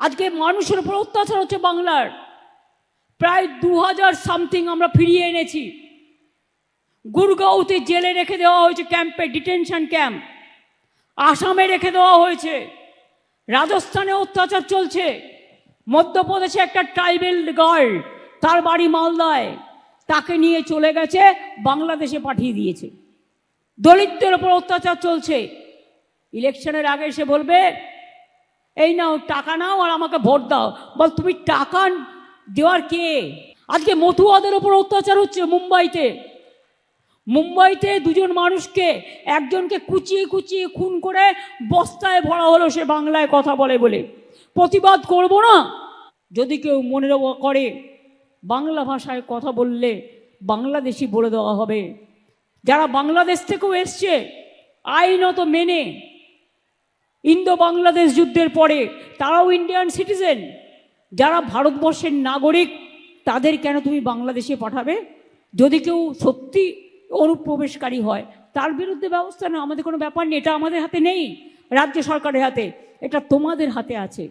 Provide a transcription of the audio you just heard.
আজকে মানুষের উপর অত্যাচার হচ্ছে বাংলার। প্রায় 2000 সামথিং আমরা ফিরিয়ে এনেছি। গুরগাঁওতে জেলে রেখে দেওয়া হয়েছে, ক্যাম্পে, ডিটেনশন ক্যাম্প। আসামে রেখে দেওয়া হয়েছে। রাজস্থানে অত্যাচার চলছে। মধ্যপ্রদেশে একটা ট্রাইবেল গার্ল, তার বাড়ি মালদায়, তাকে নিয়ে চলে গেছে, বাংলাদেশে পাঠিয়ে দিয়েছে। দলিতদের ওপর অত্যাচার চলছে। ইলেকশনের আগে এসে বলবে এই নাও টাকা নাও আর আমাকে ভোট দাও। বল তুমি টাকা দেওয়ার কে? আজকে মতুয়াদের ওপর অত্যাচার হচ্ছে মুম্বাইতে। মুম্বাইতে দুজন মানুষকে, একজনকে কুচিয়ে কুচিয়ে খুন করে বস্তায় ভরা হলো, সে বাংলায় কথা বলে বলে। প্রতিবাদ করব না? যদি কেউ মনে করে বাংলা ভাষায় কথা বললে বাংলাদেশি বলে দেওয়া হবে। যারা বাংলাদেশ থেকেও এসছে আইনত মেনে, ইন্দো বাংলাদেশ যুদ্ধের পরে তারাও ইন্ডিয়ান সিটিজেন, যারা ভারতবর্ষের নাগরিক, তাদের কেন তুমি বাংলাদেশে পাঠাবে? যদি কেউ সত্যি অনুপ্রবেশকারী হয় তার বিরুদ্ধে ব্যবস্থা নেওয়া আমাদের কোনো ব্যাপার নেই। এটা আমাদের হাতে নেই, রাজ্য সরকারের হাতে, এটা তোমাদের হাতে আছে।